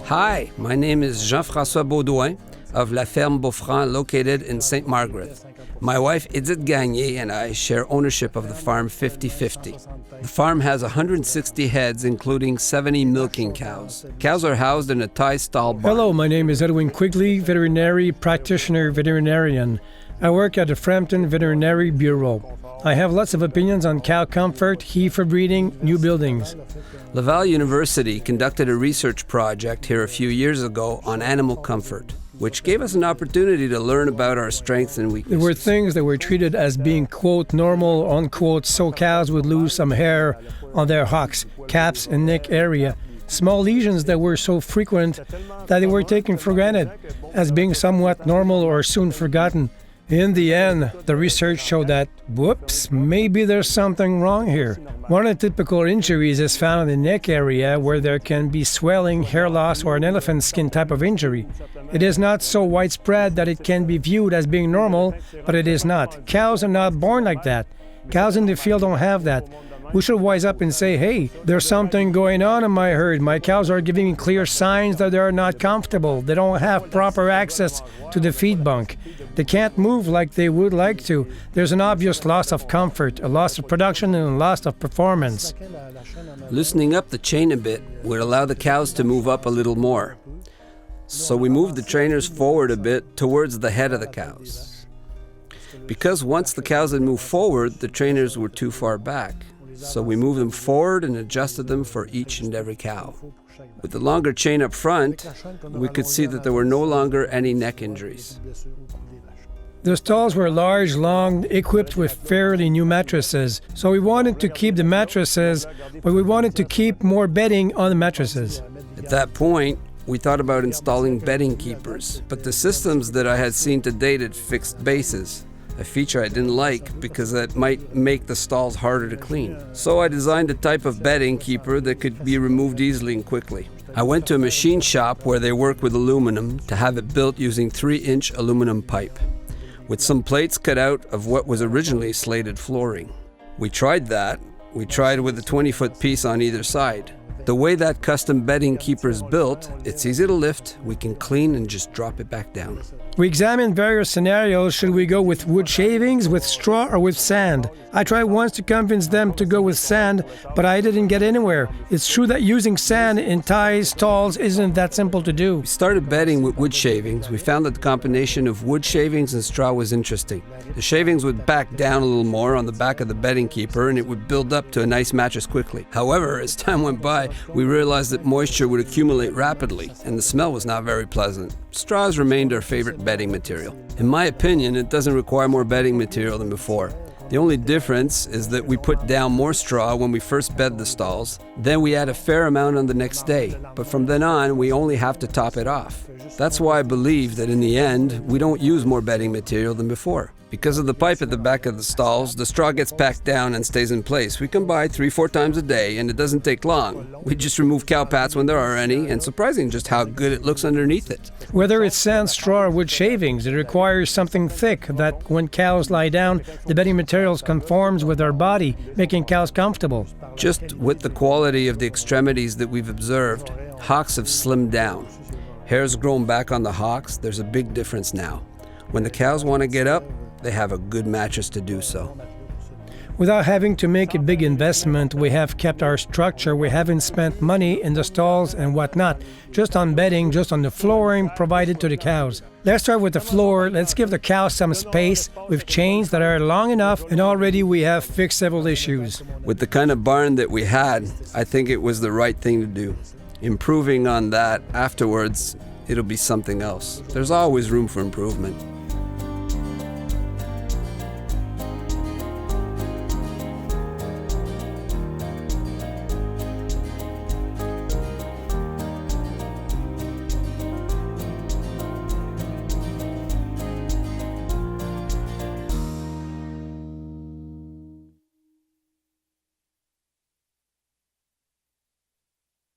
Hi, my name is Jean-François Beaudoin of La Ferme Bofran located in Ste-Marguerite. My wife Edith Gagné and I share ownership of the farm 50-50. The farm has 160 heads, including 70 milking cows. Cows are housed in a tie stall barn. Hello, my name is Edwin Quigley, veterinary practitioner veterinarian. I work at the Frampton Veterinary Bureau. I have lots of opinions on cow comfort, heifer breeding, new buildings. Laval University conducted a research project here a few years ago on animal comfort, which gave us an opportunity to learn about our strengths and weaknesses. There were things that were treated as being, quote, normal, unquote, so cows would lose some hair on their hocks, caps, and neck area. Small lesions that were so frequent that they were taken for granted as being somewhat normal or soon forgotten. In the end, the research showed that, whoops, maybe there's something wrong here. One of the typical injuries is found in the neck area where there can be swelling, hair loss, or an elephant skin type of injury. It is not so widespread that it can be viewed as being normal, but it is not. Cows are not born like that. Cows in the field don't have that. We should wise up and say, hey, there's something going on in my herd. My cows are giving clear signs that they are not comfortable. They don't have proper access to the feed bunk. They can't move like they would like to. There's an obvious loss of comfort, a loss of production, and a loss of performance. Loosening up the chain a bit would allow the cows to move up a little more. So we moved the trainers forward a bit towards the head of the cows. Because once the cows had moved forward, the trainers were too far back. So we moved them forward and adjusted them for each and every cow. With the longer chain up front, we could see that there were no longer any neck injuries. The stalls were large, long, equipped with fairly new mattresses. So we wanted to keep the mattresses, but we wanted to keep more bedding on the mattresses. At that point, we thought about installing bedding keepers, but the systems that I had seen to date had fixed bases, a feature I didn't like because that might make the stalls harder to clean. So I designed a type of bedding keeper that could be removed easily and quickly. I went to a machine shop where they work with aluminum to have it built using 3-inch aluminum pipe, with some plates cut out of what was originally slated flooring. We tried that. We tried with a 20-foot piece on either side. The way that custom bedding keeper is built, it's easy to lift, we can clean and just drop it back down. We examined various scenarios. Should we go with wood shavings, with straw, or with sand? I tried once to convince them to go with sand, but I didn't get anywhere. It's true that using sand in ties, stalls, isn't that simple to do. We started bedding with wood shavings. We found that the combination of wood shavings and straw was interesting. The shavings would back down a little more on the back of the bedding keeper and it would build up to a nice mattress quickly. However, as time went by, we realized that moisture would accumulate rapidly and the smell was not very pleasant. Straws remained our favorite bedding material. In my opinion, it doesn't require more bedding material than before. The only difference is that we put down more straw when we first bed the stalls, then we add a fair amount on the next day, but from then on we only have to top it off. That's why I believe that in the end, we don't use more bedding material than before. Because of the pipe at the back of the stalls, the straw gets packed down and stays in place. We come by 3-4 times a day and it doesn't take long. We just remove cow pats when there are any, and surprising just how good it looks underneath it. Whether it's sand, straw, or wood shavings, it requires something thick that when cows lie down, the bedding materials conforms with their body, making cows comfortable. Just with the quality of the extremities that we've observed, hocks have slimmed down. Hair's grown back on the hocks. There's a big difference now. When the cows want to get up, they have a good mattress to do so. Without having to make a big investment, we have kept our structure. We haven't spent money in the stalls and whatnot, just on bedding, just on the flooring provided to the cows. Let's start with the floor. Let's give the cows some space with chains that are long enough, and already we have fixed several issues. With the kind of barn that we had, I think it was the right thing to do. Improving on that afterwards, it'll be something else. There's always room for improvement.